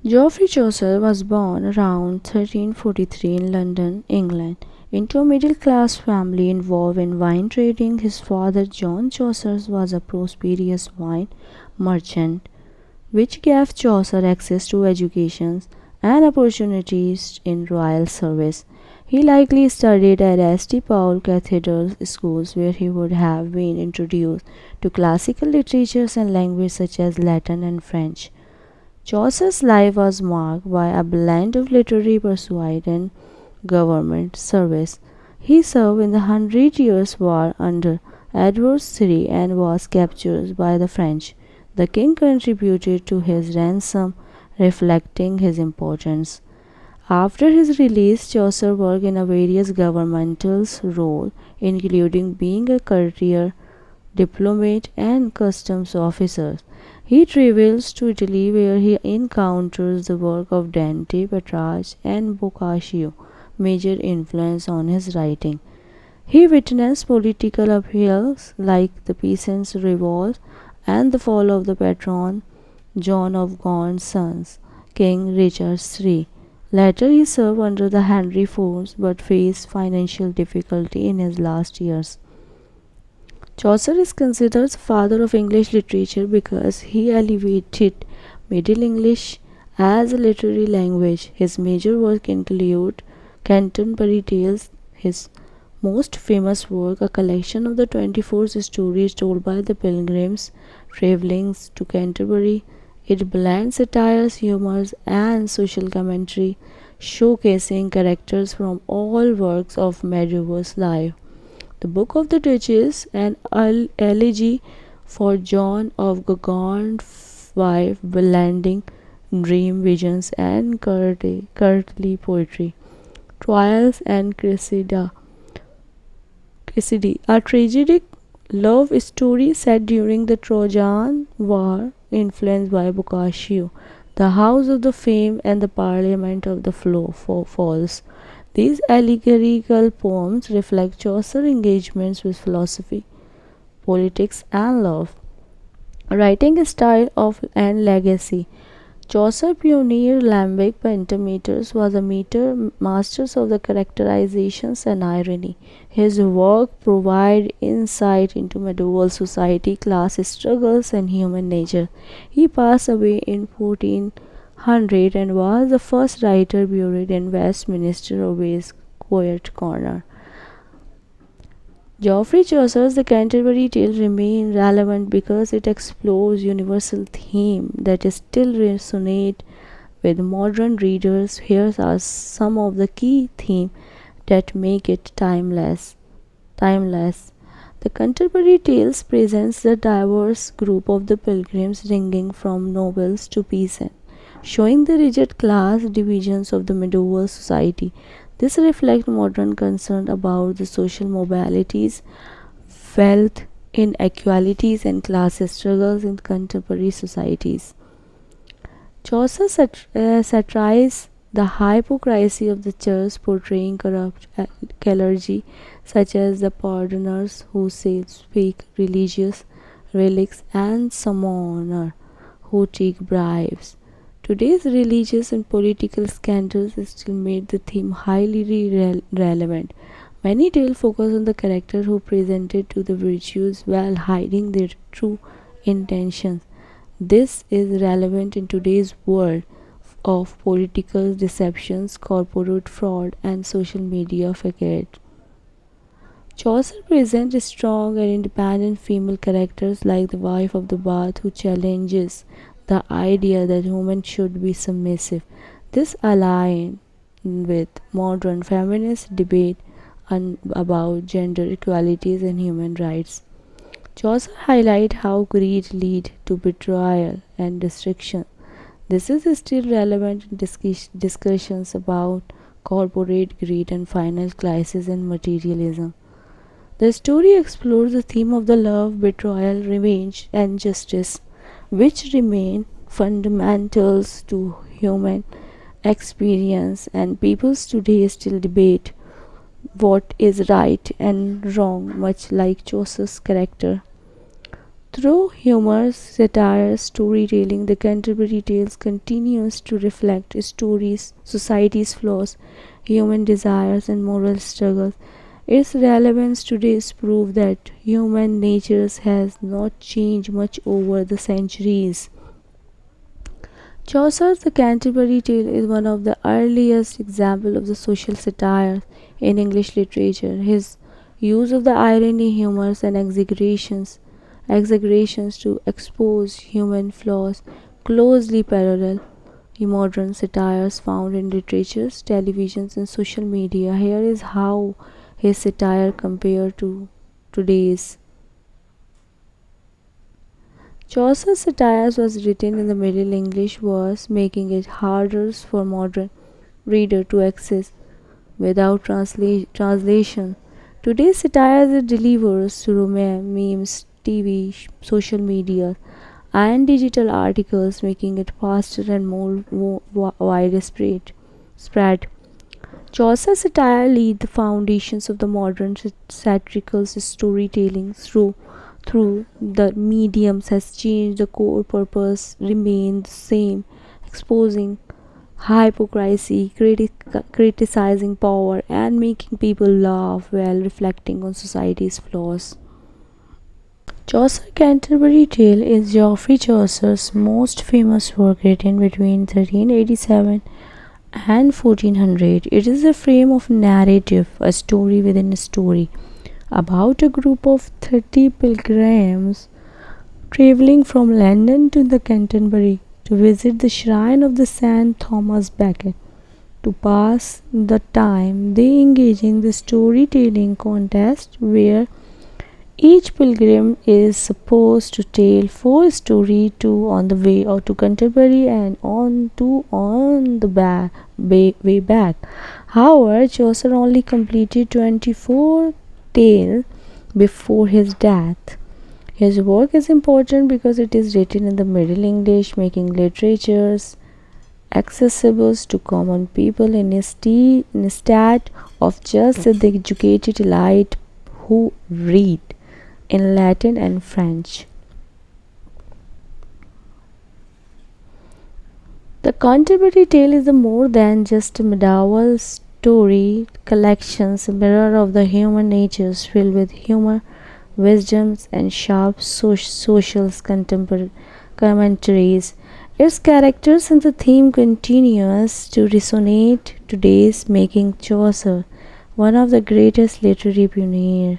Geoffrey Chaucer was born around 1343 in London, England, into a middle class family involved in wine trading. His father, John Chaucer, was a prosperous wine merchant, which gave Chaucer access to education and opportunities in royal service. He likely studied at St. Paul Cathedral schools, where he would have been introduced to classical literatures and languages such as Latin and French. Chaucer's life was marked by a blend of literary pursuit and government service. He served in the Hundred Years' War under Edward III and was captured by the French. The king contributed to his ransom, reflecting his importance. After his release, Chaucer worked in a various governmental roles, including being a courtier, diplomat, and customs officer. He travels to Italy where he encounters the work of Dante, Petrarch, and Boccaccio, major influence on his writing. He witnessed political upheavals like the Peasants' Revolt and the fall of the patron John of Gaunt's sons, King Richard III. Later he served under the Henry IV but faced financial difficulty in his last years. Chaucer is considered the father of English literature because he elevated Middle English as a literary language. His major works include Canterbury Tales, his most famous work, a collection of the 24 stories told by the pilgrims traveling to Canterbury. It blends satires, humors, and social commentary, showcasing characters from all walks of medieval life. The Book of the Duchess, an elegy for John of Gaunt's wife, blending dream visions and courtly poetry. Trials and Cressida, a tragic love story set during the Trojan War, influenced by Boccaccio. The House of the Fame and the Parliament of the Falls. These allegorical poems reflect Chaucer's engagements with philosophy, politics, and love. Writing style of and legacy. Chaucer pioneered iambic pentameters, was a meter masters of the characterizations and irony. His work provided insight into medieval society, class struggles, and human nature. He passed away in 1400 and was the first writer buried in Westminster Abbey's Quiet Corner. Geoffrey Chaucer's The Canterbury Tale remains relevant because it explores universal themes that still resonate with modern readers. Here are some of the key themes that make it timeless. The Canterbury Tales presents the diverse group of the pilgrims ranging from nobles to peasants, showing the rigid class divisions of the medieval society. This reflects modern concern about the social mobilities, wealth inequalities, and class struggles in contemporary societies. Chaucer satirized the hypocrisy of the church, portraying corrupt clergy such as the pardoners who speak religious relics and summoners who take bribes. Today's religious and political scandals still made the theme highly relevant. Many tales focus on the character who presented to the virtues while hiding their true intentions. This is relevant in today's world of political deceptions, corporate fraud, and social media facade. Chaucer presents strong and independent female characters like the wife of the bath who challenges the idea that women should be submissive. This aligns with modern feminist debate about gender equalities and human rights. Chaucer highlights how greed leads to betrayal and destruction. This is still relevant in discussions about corporate greed and financial crisis and materialism. The story explores the theme of the love, betrayal, revenge, and justice, which remain fundamentals to human experience, and peoples today still debate what is right and wrong, much like Chaucer's character. Through humor, satire, storytelling, the Canterbury Tales continues to reflect stories, society's flaws, human desires, and moral struggles. Its relevance today is proof that human nature has not changed much over the centuries. Chaucer's The Canterbury Tale is one of the earliest examples of the social satire in English literature. His use of the irony, humor, and exaggerations to expose human flaws closely parallel modern satires found in literatures, televisions, and social media. Here is how his satire compared to today's. Chaucer's satires was written in the Middle English verse, making it harder for modern reader to access without translation. Today's satire is delivered through memes, TV, social media, and digital articles, making it faster and more widespread. Spread. Chaucer's satire laid the foundations of the modern satirical storytelling through the mediums has changed, the core purpose remained the same, exposing hypocrisy, criticizing power, and making people laugh while reflecting on society's flaws. Chaucer Canterbury Tale is Geoffrey Chaucer's most famous work written between 1387 and 1400. It is a frame of narrative, a story within a story, about a group of 30 pilgrims traveling from London to the Canterbury to visit the shrine of the St. Thomas Becket. To pass the time, they engage in the storytelling contest where each pilgrim is supposed to tell four stories, two on the way out to Canterbury and on the way back. However, Chaucer only completed 24 tales before his death. His work is important because it is written in the Middle English, making literatures accessible to common people instead of just the educated elite who read in Latin and French. The Canterbury Tale is more than just a medieval story collection, a mirror of the human natures filled with humor, wisdoms, and sharp social commentaries. Its characters and the theme continues to resonate today, making Chaucer one of the greatest literary pioneers